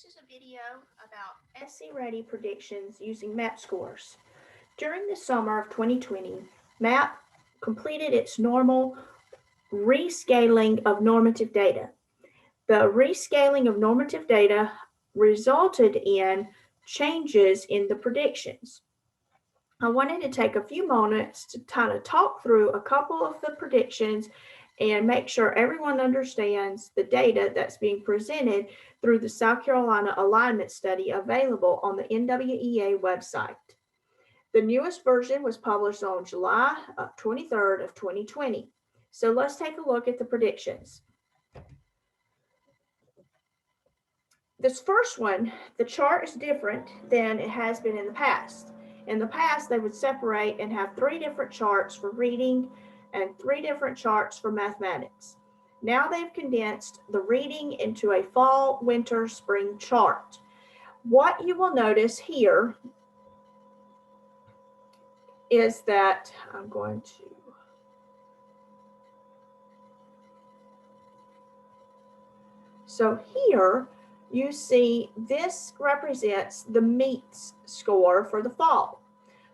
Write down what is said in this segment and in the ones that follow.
This is a video about SC Ready predictions using MAP scores. During the summer of 2020, MAP completed its normal rescaling of normative data. The rescaling of normative data resulted in changes in the predictions. I wanted to take a few moments to kind of talk through a couple of the predictions and make sure everyone understands the data that's being presented through the South Carolina Alignment Study available on the NWEA website. The newest version was published on July 23rd of 2020. So let's take a look at the predictions. This first one, the chart is different than it has been in the past. In the past, they would separate and have three different charts for reading and three different charts for mathematics. Now they've condensed the reading into a fall, winter, spring chart. What you will notice here is that I'm going to So here you see this represents the MEETS score for the fall.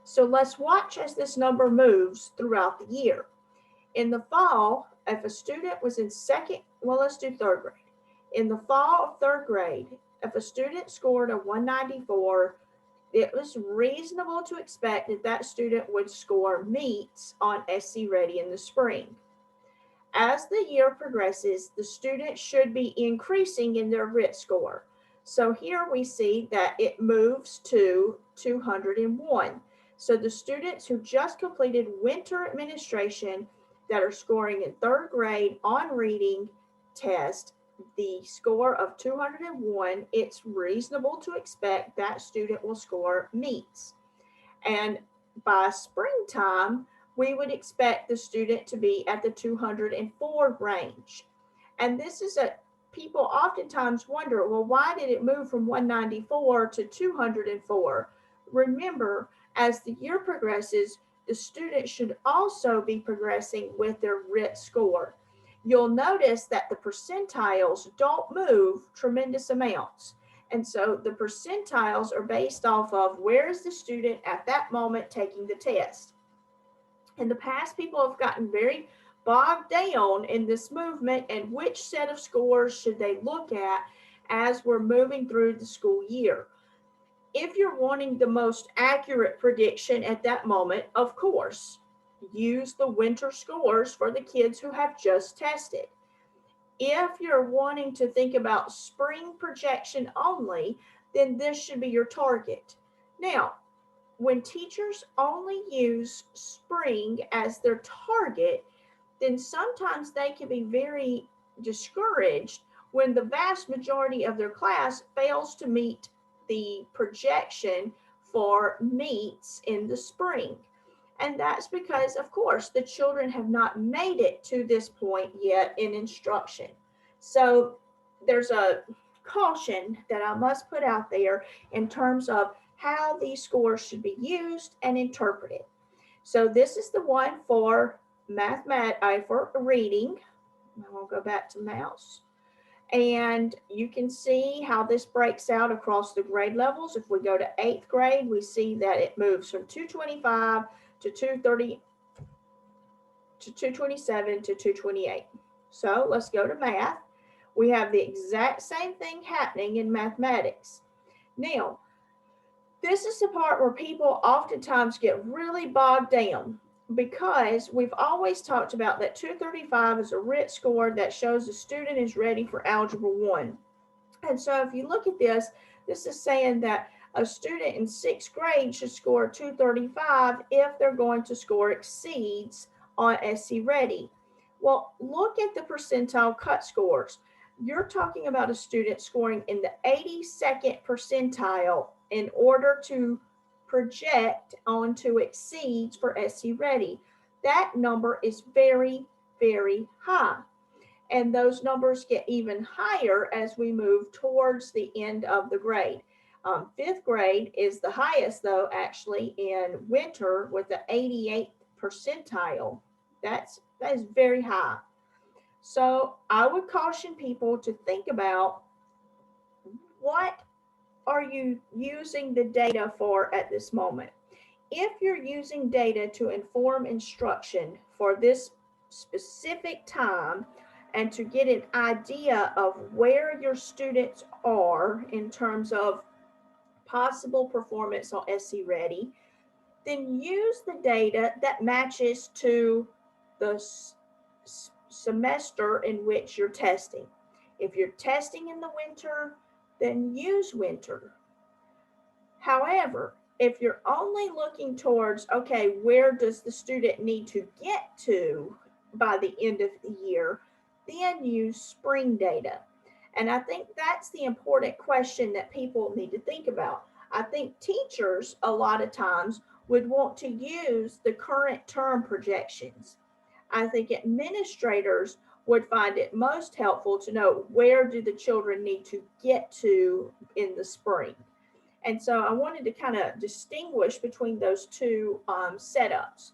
So let's watch as this number moves throughout the year. In the fall, if a student was in let's do third grade. In the fall of third grade, if a student scored a 194, it was reasonable to expect that that student would score MEETS on SC Ready in the spring. As the year progresses, the student should be increasing in their RIT score. So here we see that it moves to 201. So the students who just completed winter administration that are scoring in third grade on reading test, the score of 201, it's reasonable to expect that student will score MEETS. And by springtime, we would expect the student to be at the 204 range. And this is people oftentimes wonder, well, why did it move from 194 to 204? Remember, as the year progresses, the student should also be progressing with their RIT score. You'll notice that the percentiles don't move tremendous amounts. And so the percentiles are based off of where is the student at that moment taking the test. In the past, people have gotten very bogged down in this movement and which set of scores should they look at as we're moving through the school year. If you're wanting the most accurate prediction at that moment, of course, use the winter scores for the kids who have just tested. If you're wanting to think about spring projection only, then this should be your target. Now, when teachers only use spring as their target, then sometimes they can be very discouraged when the vast majority of their class fails to meet the projection for MEETS in the spring. And that's because, of course, the children have not made it to this point yet in instruction. So there's a caution that I must put out there in terms of how these scores should be used and interpreted. So this is the one for for reading. I will go back to mouse. And you can see how this breaks out across the grade levels. If we go to 8th grade, we see that it moves from 225 to 230 to 227 to 228. So let's go to math. We have the exact same thing happening in mathematics. Now, this is the part where people oftentimes get really bogged down because we've always talked about that 235 is a RIT score that shows the student is ready for Algebra 1. And so if you look at this, this is saying that a student in 6th grade should score 235 if they're going to score exceeds on SC Ready. Well, look at the percentile cut scores. You're talking about a student scoring in the 82nd percentile in order to project onto exceeds for SC Ready. That number is very, very high. And those numbers get even higher as we move towards the end of the grade. 5th grade is the highest, though, actually in winter with the 88th percentile. That is very high. So I would caution people to think about what are you using the data for at this moment? If you're using data to inform instruction for this specific time and to get an idea of where your students are in terms of possible performance on SC Ready, then use the data that matches to the semester in which you're testing. If you're testing in the winter, then use winter. However, if you're only looking towards, okay, where does the student need to get to by the end of the year, then use spring data. And I think that's the important question that people need to think about. I think teachers, a lot of times, would want to use the current term projections. I think administrators would find it most helpful to know where do the children need to get to in the spring. And so I wanted to kind of distinguish between those two setups.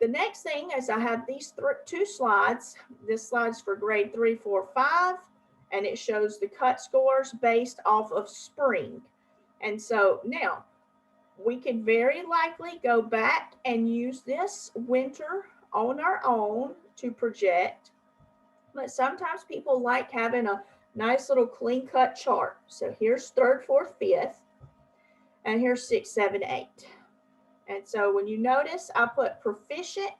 The next thing is I have these two slides. This slide's for grade 3, 4, 5, and it shows the cut scores based off of spring. And so now we could very likely go back and use this winter on our own to project, but sometimes people like having a nice little clean cut chart. So here's 3rd, 4th, 5th, and here's 6, 7, 8. And so when you notice, I put proficient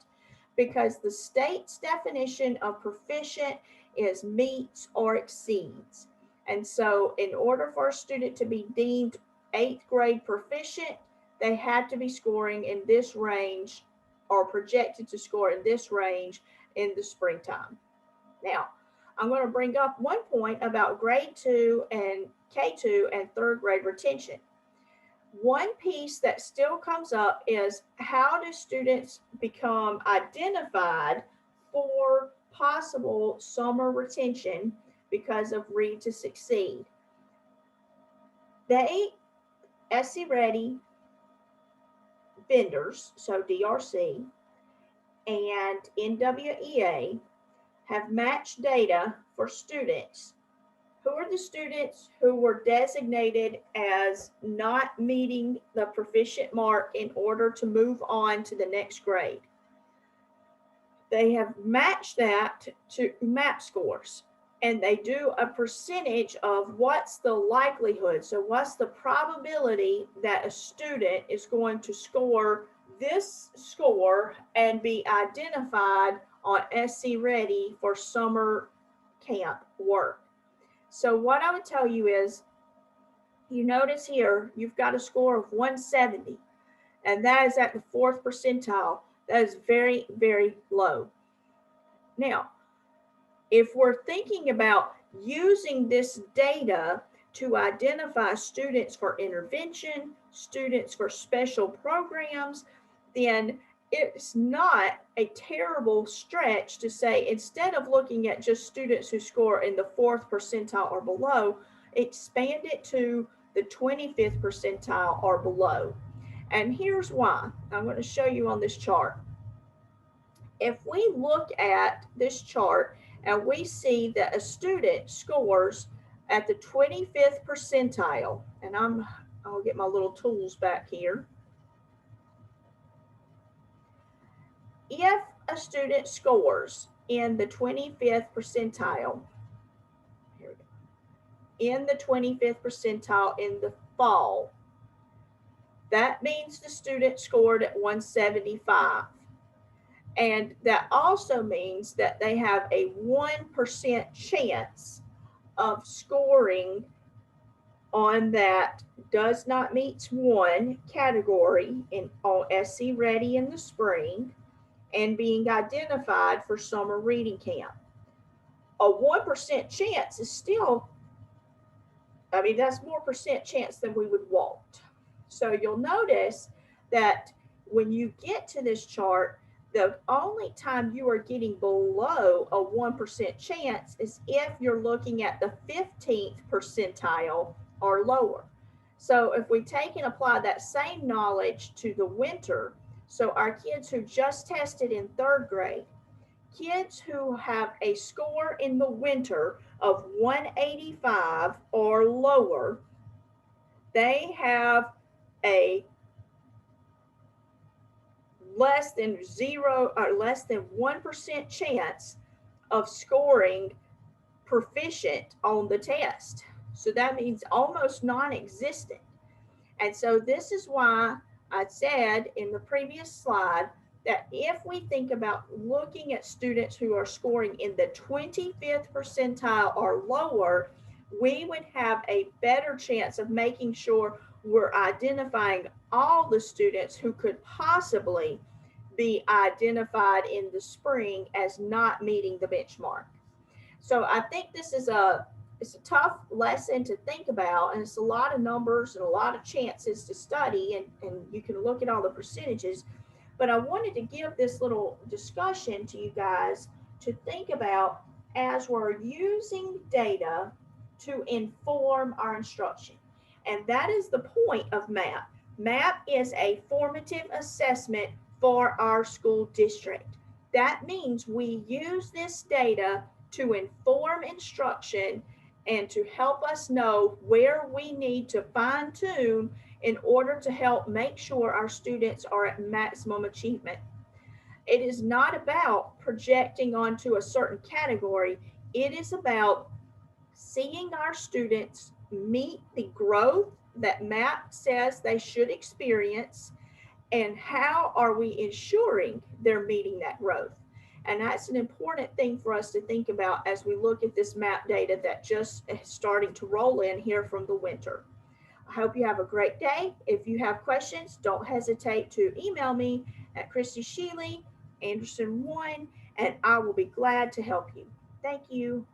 because the state's definition of proficient is meets or exceeds. And so in order for a student to be deemed 8th grade proficient, they had to be scoring in this range or projected to score in this range in the springtime. Now, I'm going to bring up one point about grade 2 and K2 and 3rd grade retention. One piece that still comes up is how do students become identified for possible summer retention because of Read to Succeed? They, SC Ready vendors, so DRC and NWEA, have matched data for students. Who are the students who were designated as not meeting the proficient mark in order to move on to the next grade? They have matched that to MAP scores, and they do a percentage of what's the likelihood. So what's the probability that a student is going to score this score and be identified on SC Ready for summer camp work? So what I would tell you is, you notice here, you've got a score of 170, and that is at the 4th percentile. That is very, very low. Now, if we're thinking about using this data to identify students for intervention, students for special programs, then it's not a terrible stretch to say, instead of looking at just students who score in the 4th percentile or below, expand it to the 25th percentile or below. And here's why. I'm going to show you on this chart. If we look at this chart and we see that a student scores at the 25th percentile, and I'll get my little tools back here. If a student scores in the 25th percentile, here we go, in the 25th percentile in the fall, that means the student scored at 175. And that also means that they have a 1% chance of scoring on that does not meet 1 category on SC Ready in the spring and being identified for summer reading camp. A 1% chance is still, I mean, that's more percent chance than we would want. So you'll notice that when you get to this chart, the only time you are getting below a 1% chance is if you're looking at the 15th percentile or lower. So if we take and apply that same knowledge to the winter, so our kids who just tested in 3rd grade, kids who have a score in the winter of 185 or lower, they have a less than 1% chance of scoring proficient on the test. So that means almost non-existent. And so this is why I said in the previous slide that if we think about looking at students who are scoring in the 25th percentile or lower, we would have a better chance of making sure we're identifying all the students who could possibly be identified in the spring as not meeting the benchmark. So I think this is it's a tough lesson to think about, and it's a lot of numbers and a lot of chances to study, and you can look at all the percentages. But I wanted to give this little discussion to you guys to think about as we're using data to inform our instruction. And that is the point of MAP. MAP is a formative assessment for our school district. That means we use this data to inform instruction and to help us know where we need to fine tune in order to help make sure our students are at maximum achievement. It is not about projecting onto a certain category. It is about seeing our students meet the growth that MAP says they should experience, and how are we ensuring they're meeting that growth. And that's an important thing for us to think about as we look at this MAP data that just is starting to roll in here from the winter. I hope you have a great day. If you have questions, don't hesitate to email me at Christy Sheely, Anderson1, and I will be glad to help you. Thank you.